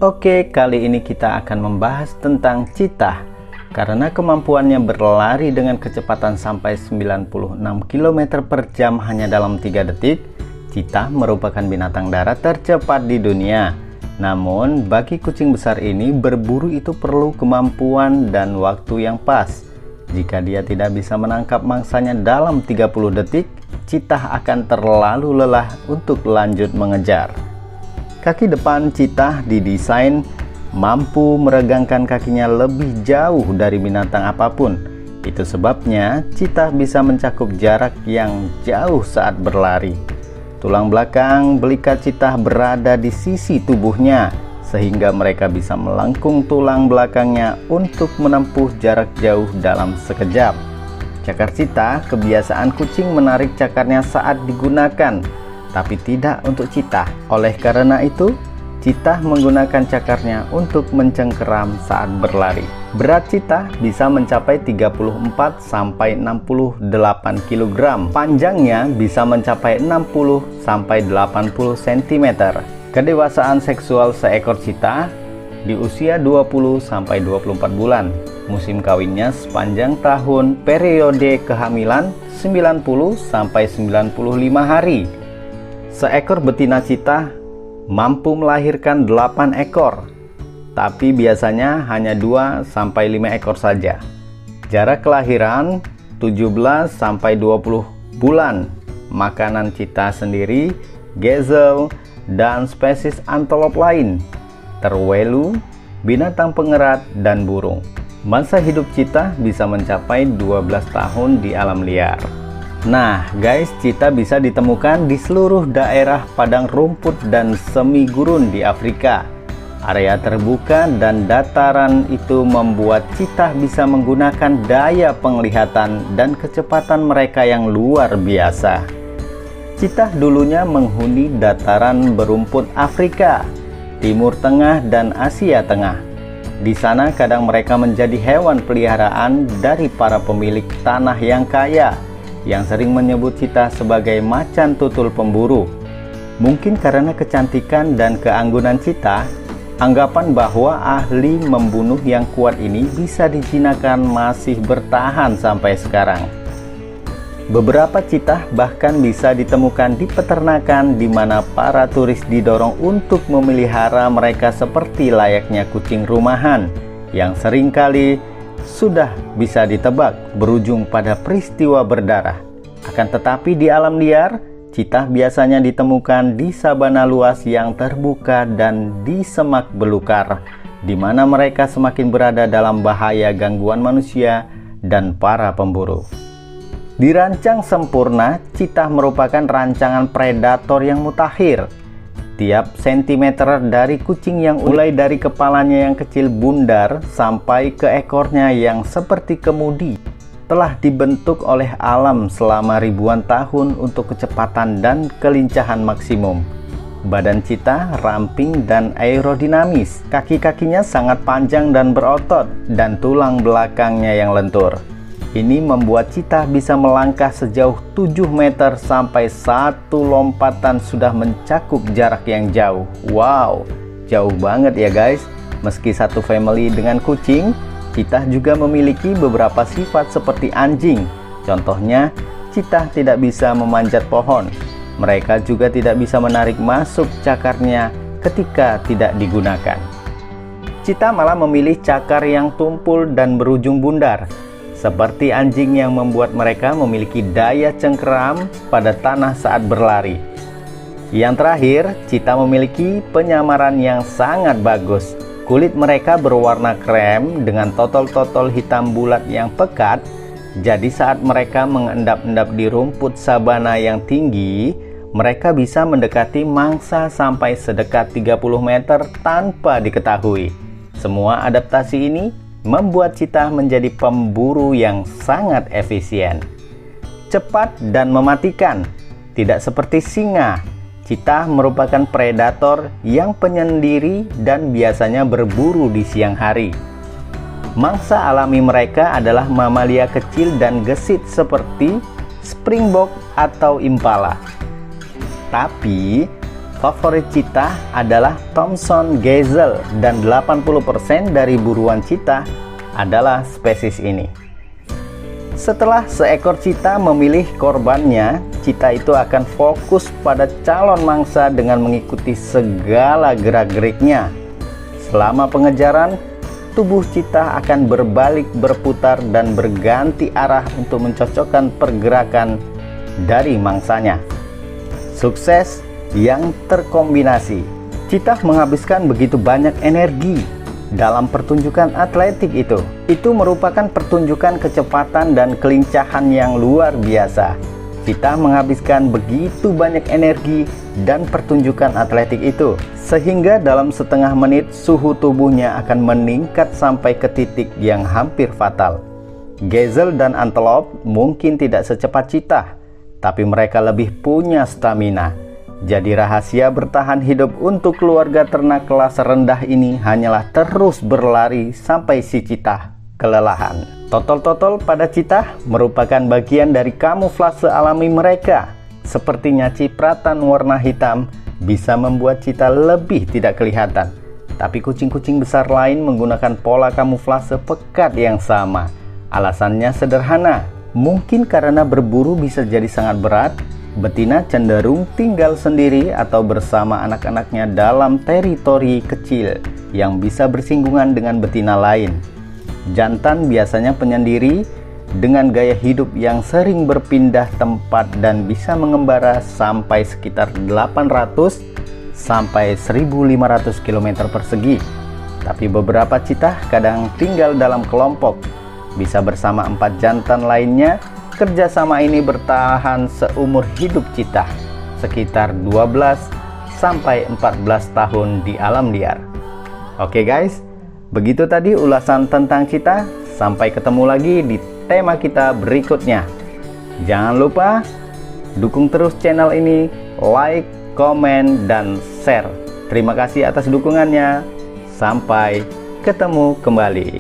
Oke, kali ini kita akan membahas tentang cheetah. Karena kemampuannya berlari dengan kecepatan sampai 96 km per jam hanya dalam 3 detik, cheetah merupakan binatang darat tercepat di dunia. Namun, bagi kucing besar ini, berburu itu perlu kemampuan dan waktu yang pas. Jika dia tidak bisa menangkap mangsanya dalam 30 detik, cheetah akan terlalu lelah untuk lanjut mengejar. Kaki depan cheetah didesain mampu meregangkan kakinya lebih jauh dari binatang apapun. Itu sebabnya cheetah bisa mencakup jarak yang jauh saat berlari. Tulang belakang belikat cheetah berada di sisi tubuhnya, sehingga mereka bisa melengkung tulang belakangnya untuk menempuh jarak jauh dalam sekejap. Cakar cheetah, kebiasaan kucing menarik cakarnya saat digunakan, tapi tidak untuk cheetah. Oleh karena itu, cheetah menggunakan cakarnya untuk mencengkeram saat berlari. Berat cheetah bisa mencapai 34-68 kg. Panjangnya bisa mencapai 60-80 cm. Kedewasaan seksual seekor cheetah di usia 20-24 bulan. Musim kawinnya sepanjang tahun, periode kehamilan 90-95 hari. Seekor betina cheetah mampu melahirkan 8 ekor, tapi biasanya hanya 2-5 ekor saja. Jarak kelahiran 17-20 bulan. Makanan cheetah sendiri, gazelle, dan spesies antelop lain, terwelu, binatang pengerat, dan burung. Masa hidup cheetah bisa mencapai 12 tahun di alam liar. Nah guys, cheetah bisa ditemukan di seluruh daerah padang rumput dan semi gurun di Afrika. Area terbuka dan dataran itu membuat cheetah bisa menggunakan daya penglihatan dan kecepatan mereka yang luar biasa. Cheetah dulunya menghuni dataran berumput Afrika, Timur Tengah, dan Asia Tengah. Di sana kadang mereka menjadi hewan peliharaan dari para pemilik tanah yang kaya, yang sering menyebut cheetah sebagai macan tutul pemburu. Mungkin karena kecantikan dan keanggunan cheetah, anggapan bahwa ahli membunuh yang kuat ini bisa dijinakan masih bertahan sampai sekarang. Beberapa cheetah bahkan bisa ditemukan di peternakan di mana para turis didorong untuk memelihara mereka seperti layaknya kucing rumahan yang seringkali sudah bisa ditebak berujung pada peristiwa berdarah. Akan tetapi di alam liar, cheetah biasanya ditemukan di sabana luas yang terbuka dan di semak belukar, di mana mereka semakin berada dalam bahaya gangguan manusia dan para pemburu. Dirancang sempurna, cheetah merupakan rancangan predator yang mutakhir. Tiap sentimeter dari kucing yang mulai dari kepalanya yang kecil bundar sampai ke ekornya yang seperti kemudi telah dibentuk oleh alam selama ribuan tahun untuk kecepatan dan kelincahan maksimum. Badan cheetah ramping dan aerodinamis, kaki-kakinya sangat panjang dan berotot, dan tulang belakangnya yang lentur. Ini membuat cheetah bisa melangkah sejauh 7 meter sampai satu lompatan sudah mencakup jarak yang jauh. Wow, jauh banget ya guys. Meski satu family dengan kucing, cheetah juga memiliki beberapa sifat seperti anjing. Contohnya, cheetah tidak bisa memanjat pohon. Mereka juga tidak bisa menarik masuk cakarnya ketika tidak digunakan. Cheetah malah memilih cakar yang tumpul dan berujung bundar, seperti anjing yang membuat mereka memiliki daya cengkeram pada tanah saat berlari. Yang terakhir, cheetah memiliki penyamaran yang sangat bagus. Kulit mereka berwarna krem dengan totol-totol hitam bulat yang pekat. Jadi saat mereka mengendap-endap di rumput sabana yang tinggi, mereka bisa mendekati mangsa sampai sedekat 30 meter tanpa diketahui. Semua adaptasi ini membuat cheetah menjadi pemburu yang sangat efisien, cepat, dan mematikan. Tidak seperti singa, cheetah merupakan predator yang penyendiri dan biasanya berburu di siang hari. Mangsa alami mereka adalah mamalia kecil dan gesit seperti springbok atau impala. Tapi Favorit Cheetah adalah Thomson Gazelle dan 80% dari buruan cheetah adalah spesies ini. Setelah seekor cheetah memilih korbannya, cheetah itu akan fokus pada calon mangsa dengan mengikuti segala gerak-geriknya. Selama pengejaran, tubuh cheetah akan berbalik, berputar, dan berganti arah untuk mencocokkan pergerakan dari mangsanya. Sukses yang terkombinasi. Cheetah menghabiskan begitu banyak energi dalam pertunjukan atletik itu. Itu merupakan pertunjukan kecepatan dan kelincahan yang luar biasa. Cheetah menghabiskan begitu banyak energi dan pertunjukan atletik itu, sehingga dalam setengah menit suhu tubuhnya akan meningkat sampai ke titik yang hampir fatal. Gazelle dan antelope mungkin tidak secepat cheetah, tapi mereka lebih punya stamina. Jadi rahasia bertahan hidup untuk keluarga ternak kelas rendah ini hanyalah terus berlari sampai si cheetah kelelahan. Totol-totol pada cheetah merupakan bagian dari kamuflase alami mereka. Sepertinya cipratan warna hitam bisa membuat cheetah lebih tidak kelihatan. Tapi kucing-kucing besar lain menggunakan pola kamuflase pekat yang sama. Alasannya sederhana, mungkin karena berburu bisa jadi sangat berat. Betina cenderung tinggal sendiri atau bersama anak-anaknya dalam teritori kecil yang bisa bersinggungan dengan betina lain. Jantan biasanya penyendiri dengan gaya hidup yang sering berpindah tempat dan bisa mengembara sampai sekitar 800 sampai 1500 km persegi. Tapi beberapa cheetah kadang tinggal dalam kelompok, bisa bersama 4 jantan lainnya. Kerjasama ini bertahan seumur hidup cheetah, sekitar 12 sampai 14 tahun di alam liar. Oke guys, begitu tadi ulasan tentang cheetah. Sampai ketemu lagi di tema kita berikutnya. Jangan lupa dukung terus channel ini, like, komen, dan share. Terima kasih atas dukungannya. Sampai ketemu kembali.